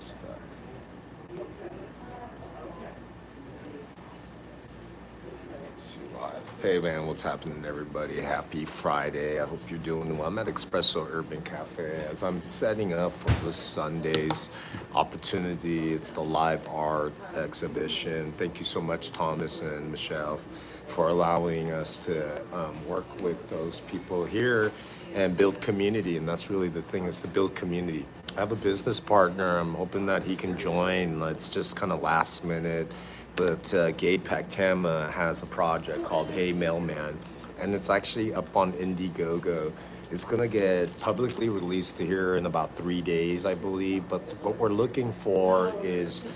just see live. Hey man, what's happening, everybody? Happy Friday. I hope you're doing well. I'm at Xpresso Urban Cafe as I'm setting up for this Sunday's opportunity. It's the live art exhibition. Thank you so much, Thomas and Michelle, for allowing us to work with those people here and build community. And that's really the thing, is to build community. I have a business partner. I'm hoping that he can join. It's just kind of last minute. But Gabe Pactama has a project called Hey Mailman, and it's actually up on Indiegogo. It's gonna get publicly released here in about 3 days, I believe. But what we're looking for is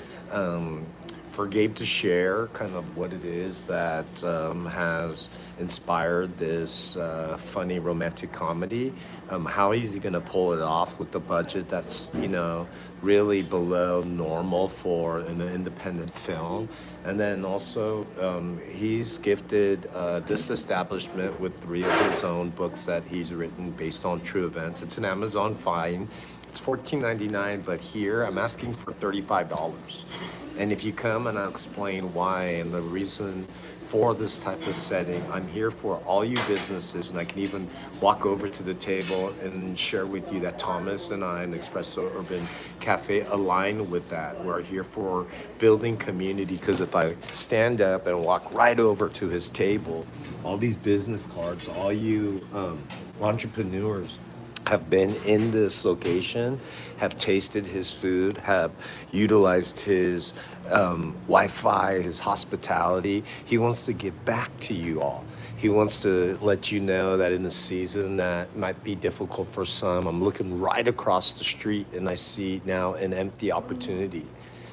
for Gabe to share kind of what it is that has inspired this funny romantic comedy. How is he going to pull it off with the budget that's, really below normal for an independent film? And then also, he's gifted this establishment with 3 of his own books that he's written based on true events. It's an Amazon find. It's $14.99, but here I'm asking for $35. And if you come, and I'll explain why and the reason for this type of setting. I'm here for all you businesses, and I can even walk over to the table and share with you that Thomas and I and Xpresso Urban Cafe align with that. We're here for building community, because if I stand up and walk right over to his table, all these business cards, all you entrepreneurs have been in this location, have tasted his food, have utilized his Wi-Fi, his hospitality. He wants to give back to you all. He wants to let you know that in a season that might be difficult for some, I'm looking right across the street and I see now an empty opportunity.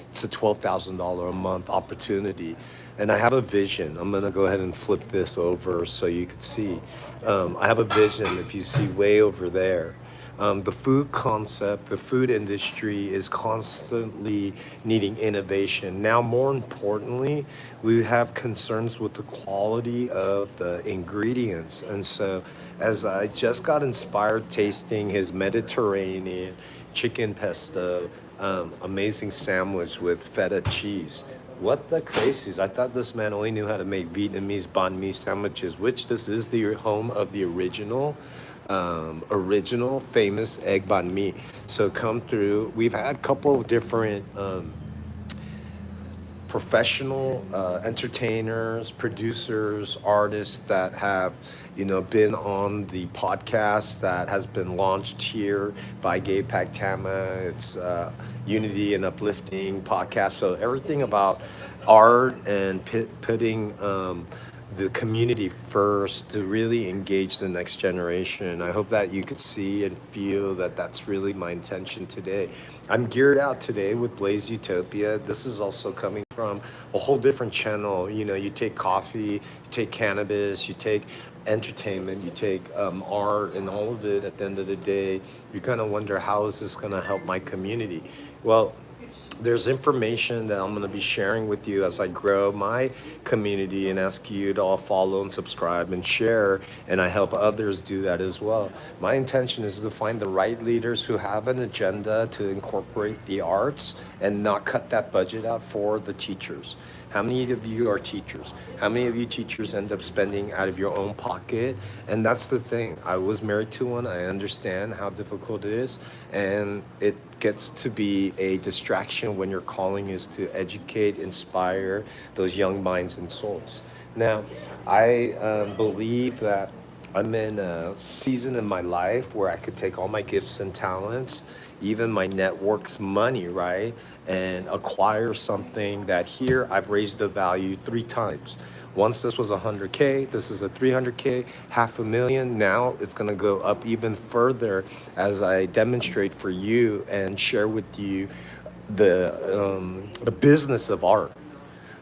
It's a $12,000 a month opportunity. And I have a vision. I'm gonna go ahead and flip this over so you can see. I have a vision, if you see way over there. The food concept, the food industry is constantly needing innovation. Now, more importantly, we have concerns with the quality of the ingredients. And so, as I just got inspired tasting his Mediterranean chicken pesto, amazing sandwich with feta cheese. What the crazies? I thought this man only knew how to make Vietnamese banh mi sandwiches, which this is the home of the original famous egg banh mi. So come through. We've had a couple of different professional entertainers, producers, artists that have, been on the podcast that has been launched here by Gabe Pactama. It's Unity and Uplifting podcast. So everything about art and putting the community first to really engage the next generation. I hope that you could see and feel that that's really my intention today. I'm geared out today with Blaze Utopia. This is also coming from a whole different channel. You take coffee, you take cannabis, you take entertainment, you take art, and all of it. At the end of the day, you kind of wonder, how is this going to help my community? Well, there's information that I'm going to be sharing with you as I grow my community and ask you to all follow and subscribe and share, and I help others do that as well. My intention is to find the right leaders who have an agenda to incorporate the arts and not cut that budget out for the teachers. How many of you are teachers? How many of you teachers end up spending out of your own pocket? And that's the thing. I was married to one. I understand how difficult it is. And it gets to be a distraction when your calling is to educate, inspire those young minds and souls. Now, I believe that I'm in a season in my life where I could take all my gifts and talents, even my network's money, right, and acquire something that here I've raised the value 3 times. Once this was 100K, this is a 300K, half a million. Now it's gonna go up even further as I demonstrate for you and share with you the business of art.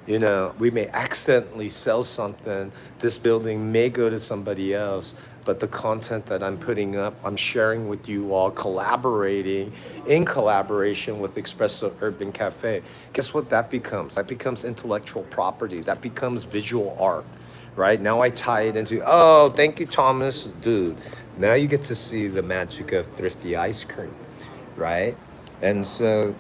We may accidentally sell something. This building may go to somebody else, but the content that I'm putting up, I'm sharing with you all, collaborating in collaboration with Xpresso Urban Cafe. Guess what that becomes? That becomes intellectual property. That becomes visual art, right? Now I tie it into, oh, thank you, Thomas. Dude, now you get to see the magic of thrifty ice cream, right? And so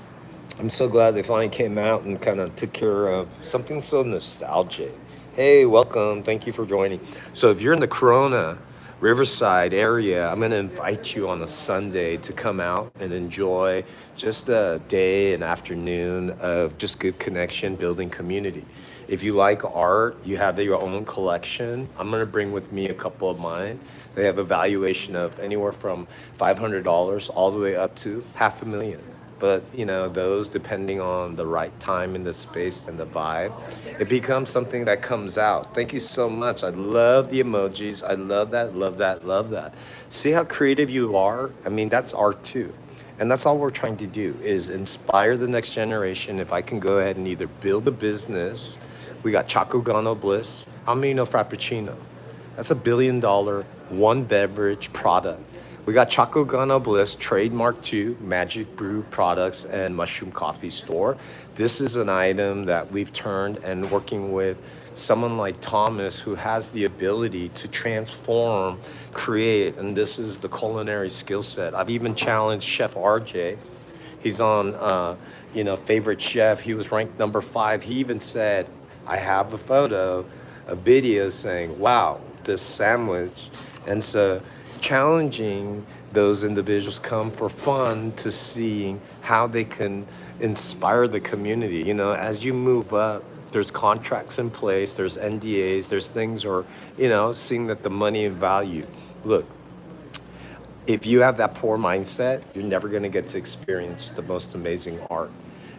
I'm so glad they finally came out and kind of took care of something so nostalgic. Hey, welcome. Thank you for joining. So, if you're in the Corona Riverside area, I'm going to invite you on a Sunday to come out and enjoy just a day and afternoon of just good connection, building community. If you like art, you have your own collection. I'm going to bring with me a couple of mine. They have a valuation of anywhere from $500 all the way up to half a million. But those, depending on the right time in the space and the vibe, it becomes something that comes out. Thank you so much. I love the emojis. I love that, love that, love that. See how creative you are? I mean, that's art too. And that's all we're trying to do is inspire the next generation. If I can go ahead and either build a business, we got Choco Gano Bliss. How many know Frappuccino? That's $1 billion one beverage product. We got Choco Gano Bliss, trademark 2, Magic Brew Products and Mushroom Coffee Store. This is an item that we've turned and working with someone like Thomas who has the ability to transform, create, and this is the culinary skill set. I've even challenged Chef RJ. He's on, Favorite Chef. He was ranked number 5. He even said, I have a photo, a video saying, wow, this sandwich. And so challenging those individuals come for fun to see how they can inspire the community. As you move up, there's contracts in place, there's NDAs, there's things, or, seeing that the money and value. Look, if you have that poor mindset, you're never going to get to experience the most amazing art.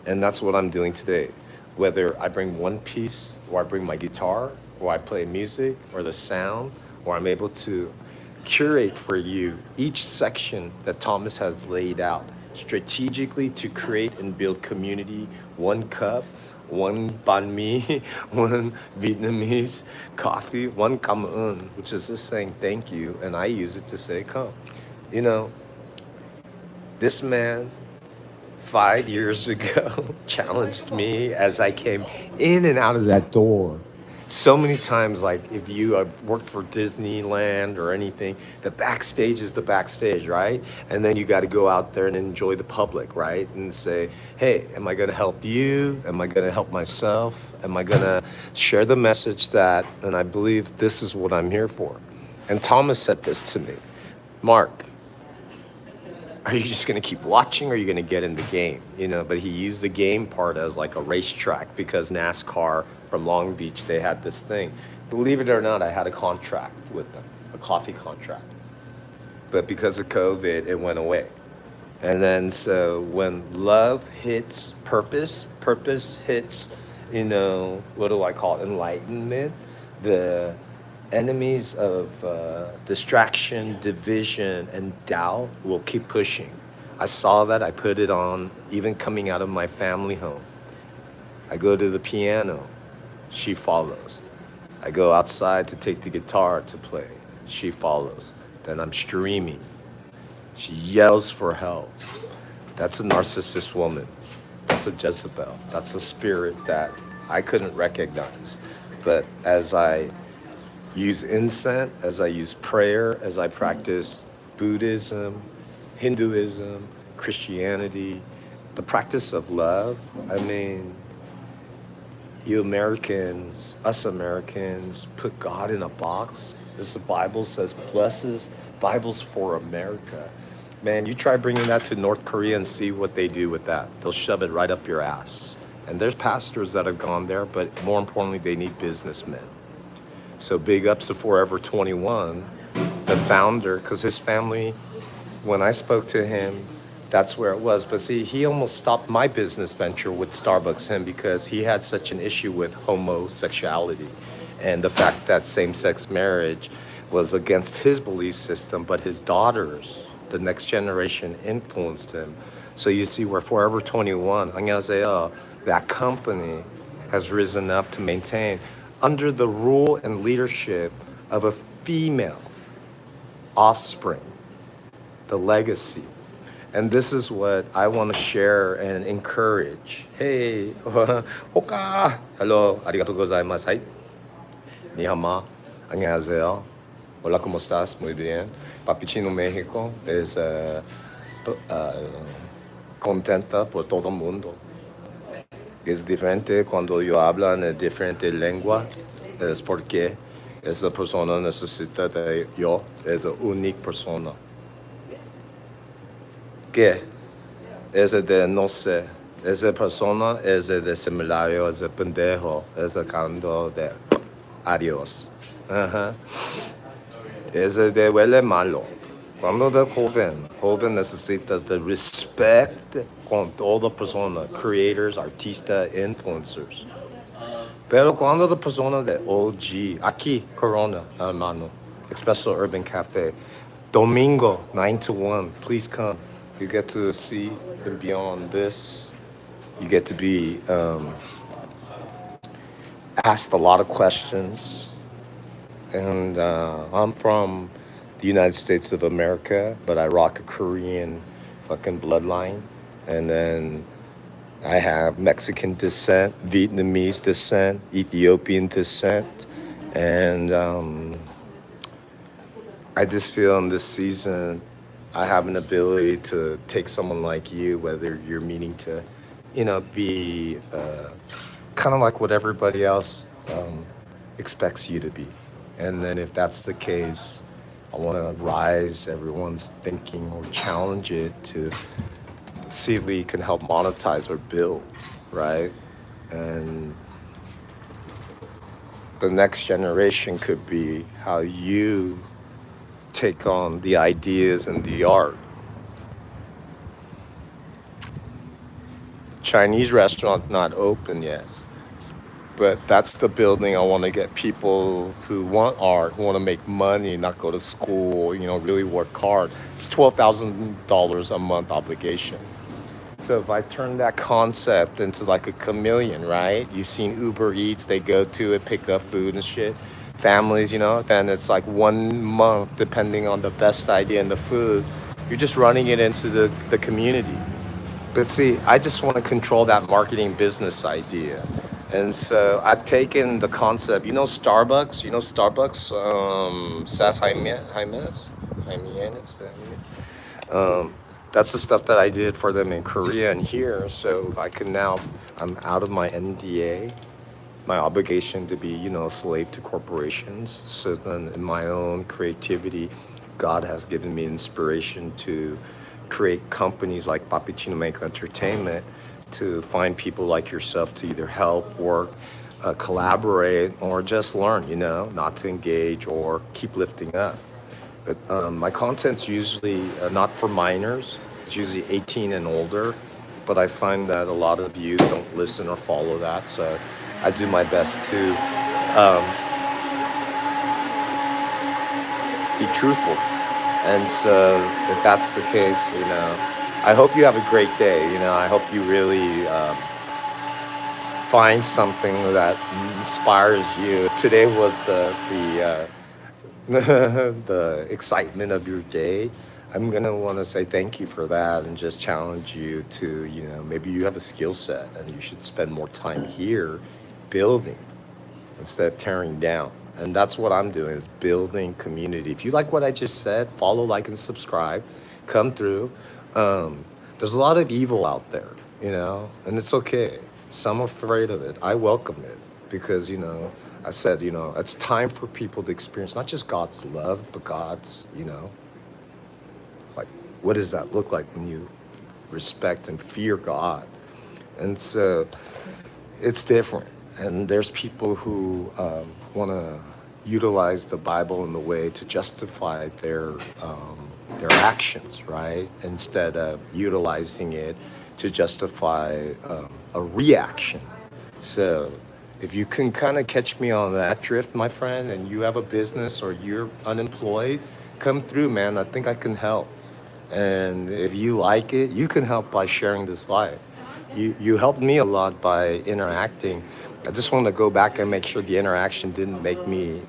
And that's what I'm doing today. Whether I bring one piece, or I bring my guitar, or I play music, or the sound, or I'm able to curate for you each section that Thomas has laid out strategically to create and build community. One cup, one banh mi, one Vietnamese coffee, one cảm ơn, which is just saying thank you, and I use it to say come. This man 5 years ago challenged me as I came in and out of that door so many times. Like, if you have worked for Disneyland or anything, the backstage is the backstage, right? And then you got to go out there and enjoy the public, right? And say, hey, am I going to help you? Am I going to help myself? Am I going to share the message that, and I believe this is what I'm here for. And Thomas said this to me, Mark, are you just going to keep watching, or are you going to get in the game? But he used the game part as like a racetrack, because NASCAR from Long Beach, they had this thing. Believe it or not, I had a contract with them, a coffee contract. But because of COVID, it went away. And then so when love hits purpose, purpose hits, what do I call it? Enlightenment, the enemies of distraction, division, and doubt will keep pushing. I saw that. I put it on even coming out of my family home. I go to the piano. She follows. I go outside to take the guitar to play. She follows. Then I'm streaming. She yells for help. That's a narcissist woman. That's a Jezebel. That's a spirit that I couldn't recognize. But as I use incense, as I use prayer, as I practice Buddhism, Hinduism, Christianity, the practice of love, I mean, you Americans, us Americans, put God in a box. As the Bible says, blesses, Bible's for America. Man, you try bringing that to North Korea and see what they do with that. They'll shove it right up your ass. And there's pastors that have gone there, but more importantly, they need businessmen. So big ups to Forever 21, the founder, because his family, when I spoke to him, that's where it was. But see, he almost stopped my business venture with Starbucks him, because he had such an issue with homosexuality and the fact that same-sex marriage was against his belief system, but his daughters, the next generation, influenced him. So you see where Forever 21, 안녕하세요, that company has risen up to maintain under the rule and leadership of a female offspring, the legacy. And this is what I want to share and encourage. Hey, hoka. Hello, arigato gozaimasu. Ni hama. Annyeonghaseyo. Hola, ¿cómo estás? Muy bien. Papichino México es contenta por todo el mundo. es diferente cuando yo hablo en diferente lengua, es porque esa persona necesita de yo, es una única persona. ¿Qué? Es de no sé. Esa persona es de similario, es de pendejo, es de canto de adiós. Ajá. Es de huele malo. Cuando de joven necesita de respeto con toda persona, creators, artistas, influencers. Pero cuando la persona de OG, aquí, Corona, hermano, Xpresso Urban Cafe, Domingo, 9 to 1, please come. You get to see and beyond this. You get to be asked a lot of questions. And I'm from the United States of America, but I rock a Korean fucking bloodline. And then I have Mexican descent, Vietnamese descent, Ethiopian descent. And I just feel in this season, I have an ability to take someone like you, whether you're meaning to, be kind of like what everybody else expects you to be. And then if that's the case, I want to rise everyone's thinking or challenge it to see if we can help monetize or build, right? And the next generation could be how you take on the ideas and the art. Chinese restaurant not open yet, but that's the building I want to get people who want art, who want to make money, not go to school, really work hard. It's $12,000 a month obligation. So if I turn that concept into like a chameleon, right? You've seen Uber Eats, they go to it, pick up food and shit. Families, then it's like 1 month, depending on the best idea and the food. You're just running it into the community. But see, I just want to control that marketing business idea. And so I've taken the concept, Starbucks, Sas Jimenez, that's the stuff that I did for them in Korea and here. So if I can now, I'm out of my NDA, my obligation to be, a slave to corporations. So then in my own creativity, God has given me inspiration to create companies like PAPICHINOMEXICO ENtertainmENT to find people like yourself to either help, work, collaborate, or just learn, not to engage or keep lifting up. But my content's usually not for minors. It's usually 18 and older. But I find that a lot of you don't listen or follow that. So I do my best to be truthful. And so if that's the case, I hope you have a great day. I hope you really find something that inspires you. Today was the excitement of your day. I'm gonna want to say thank you for that and just challenge you to, maybe you have a skill set and you should spend more time here building instead of tearing down. And that's what I'm doing, is building community. If you like what I just said, follow, like, and subscribe. Come through. There's a lot of evil out there, and it's okay. Some are afraid of it. I welcome it because, I said, it's time for people to experience not just God's love, but God's, like, what does that look like when you respect and fear God? And so it's different. And there's people who want to utilize the Bible in the way to justify their actions, right? Instead of utilizing it to justify a reaction. So if you can kind of catch me on that drift, my friend, and you have a business or you're unemployed, come through, man. I think I can help. And if you like it, you can help by sharing this live. You helped me a lot by interacting. I just want to go back and make sure the interaction didn't make me,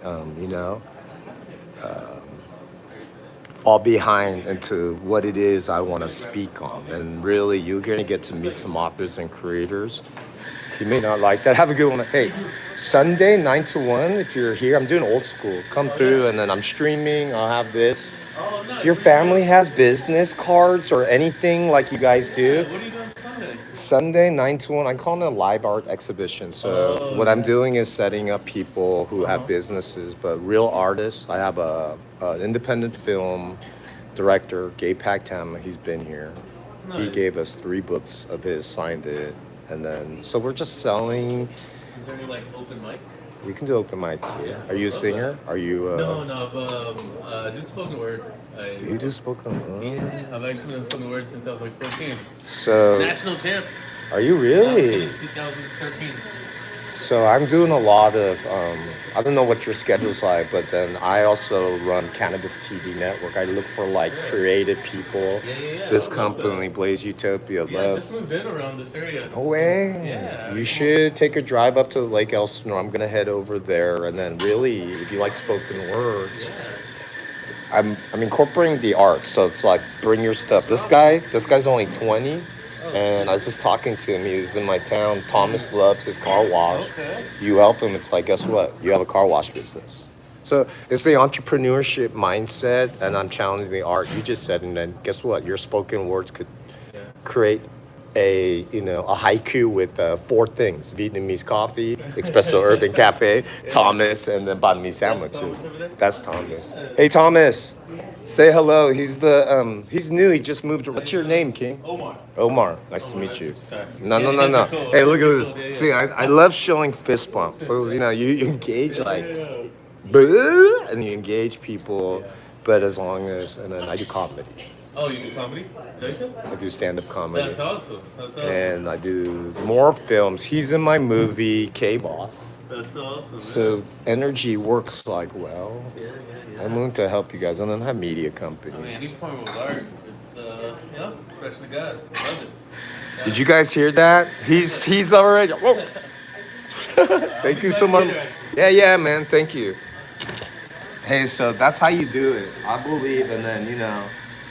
fall behind into what it is I want to speak on. And really, you're going to get to meet some authors and creators. You may not like that. Have a good one. Hey, Sunday, 9 to 1, if you're here, I'm doing old school. Come through, and then I'm streaming. I'll have this. If your family has business cards or anything like you guys do, What are you doing Sunday? Sunday, 9 to 1. I call it a live art exhibition. So, Oh, what I'm yeah. doing is setting up people who have Uh-huh. businesses, but real artists. I have a independent film director, Gabe Pactam. He's been here. He Nice. gave us 3 books of his, signed it. And then, so we're just selling. Is there any like open mic? We can do open mic too. Yeah, Are I you would a love that. singer? Are you, No, no, do spoken word. you do spoken Yeah, word? I've actually done spoken word since I was like 14. So, National champ. are you Yeah, really? in 2013. So I'm doing a lot of, I don't know what your schedule's like, but then I also run Cannabis TV Network. I look for like Really? creative people. Yeah, yeah, yeah. I This would love that. company, Blaze Utopia, Yeah, I just loves. moved in around this area. No way. Yeah, You come on. should take a drive up to Lake Elsinore. I'm gonna head over there, and then really, if you like spoken words, Yeah. I'm incorporating the arts. So it's like bring your stuff. This guy's only 20, Oh, and I sweet. was just talking to him. He was in my town. Thomas loves his car wash. Okay. You help him. It's like, guess what? You have a car wash business. So it's the entrepreneurship mindset, and I'm challenging the art. You just said, and then guess what? Your spoken words could Yeah. create a haiku with 4 things: Vietnamese coffee, Xpresso Urban Cafe, Yeah. Thomas, and then banh mi That's Thomas sandwiches. over there? That's Thomas. Yeah. Hey Thomas, say hello. He's new. He just moved. How What's you your doing? name, King? Omar. Omar. Nice to Omar, meet nice to you. meet you. Sorry. No, Yeah, no, yeah, no, you're no. cool. Hey, Yeah, look at you're this. cool. Yeah, See, yeah. I love showing fist bumps. So you engage Yeah, like, yeah, yeah. "Boo," and you engage people, Yeah. but as long as, and then I do comedy. Oh, you do comedy? Do you? I do stand-up comedy. That's awesome. That's awesome. And I do more films. He's in my movie K Boss. That's awesome, So man. energy works like well. Yeah, yeah, I'm yeah. willing to help you guys. I don't have media I mean, companies. any form of art, it's especially God. Love it. Did Yeah. you guys hear that? He's already. Whoa. I'll Thank be you by so much. later, actually. Yeah, yeah, man. Thank you. Hey, so that's how you do it. I believe, and then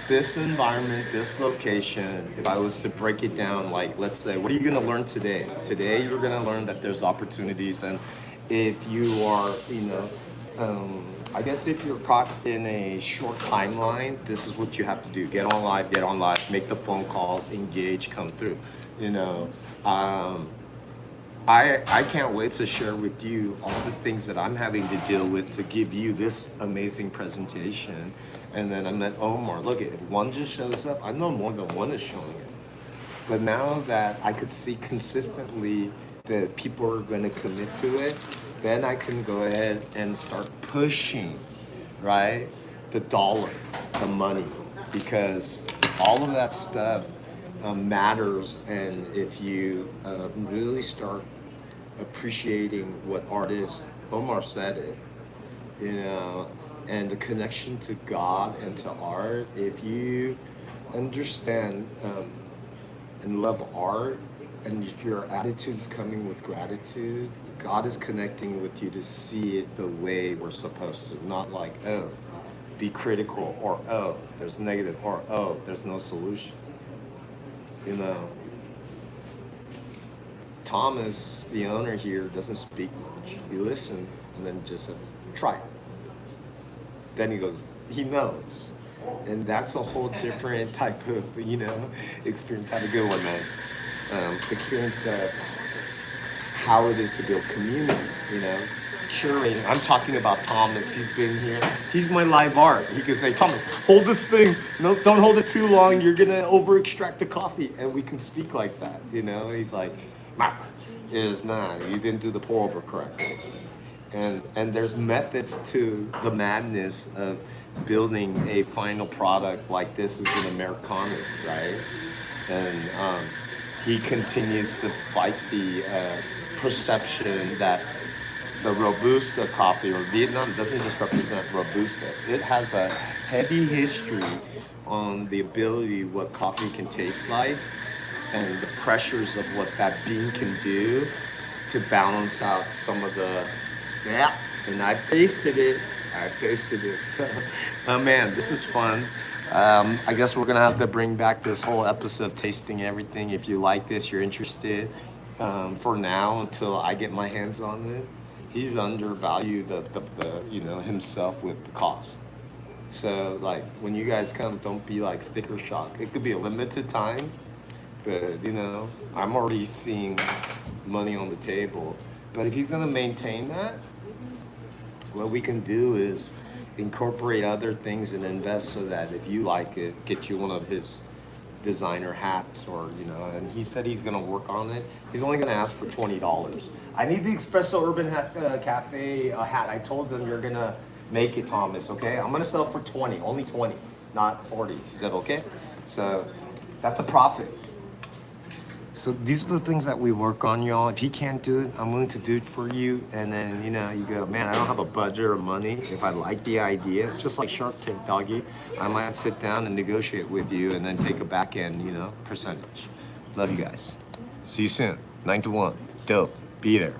this environment, this location. If I was to break it down, like let's say, what are you gonna learn today? Today, you're gonna learn that there's opportunities, and if you are, I guess if you're caught in a short timeline, this is what you have to do: get on live, make the phone calls, engage, come through. You know. Um, I can't wait to share with you all the things that I'm having to deal with to give you this amazing presentation. And then I met Omar. Look, if one just shows up, I know more than one is showing up. But now that I could see consistently that people are going to commit to it, then I can go ahead and start pushing, right? The dollar, the money, because all of that stuff matters. And if you really start appreciating what artist Omar said it, you know, and the connection to God and to art, if you understand and love art and your attitude is coming with gratitude, God is connecting with you to see it the way we're supposed to, not like, oh, be critical, or oh, there's negative, or oh, there's no solution. You know, Thomas, the owner here, doesn't speak much. He listens and then just says, try it. Then he goes, he knows. And that's a whole different type of, experience. Have a good one, man. Experience how it is to build community, curating. I'm talking about Thomas. He's been here. He's my live art. He can say, Thomas, hold this thing. No, don't hold it too long. You're gonna over extract the coffee. And we can speak like that, He's like, nah, it is not. You didn't do the pour over correctly. And there's methods to the madness of building a final product like this is an Americano, right? And he continues to fight the perception that the Robusta coffee or Vietnam doesn't just represent Robusta. It has a heavy history on the ability what coffee can taste like and the pressures of what that bean can do to balance out some of the, yeah, and I've tasted it. I've tasted it. So, oh man, this is fun. I guess we're gonna have to bring back this whole episode of tasting everything. If you like this, you're interested. For now, until I get my hands on it, he's undervalued himself with the cost. So like when you guys come, don't be like sticker shock. It could be a limited time, But, you know, I'm already seeing money on the table. But if he's gonna maintain that, what we can do is incorporate other things and invest so that if you like it, get you one of his designer hats, or you know, and he said he's gonna work on it. He's only gonna ask for $20. I need the Xpresso Urban Cafe hat. I told them you're gonna make it, Thomas. Okay, I'm gonna sell for 20, only 20, not 40. He said okay, so that's a profit. So these are the things that we work on, y'all. If he can't do it, I'm willing to do it for you. And then, you know, you go, man, I don't have a budget or money. If I like the idea, it's just like Shark Tank, doggy. I might sit down and negotiate with you and then take a back end, you know, percentage. Love you guys. See you soon. 9 to 1. Dope. Be there.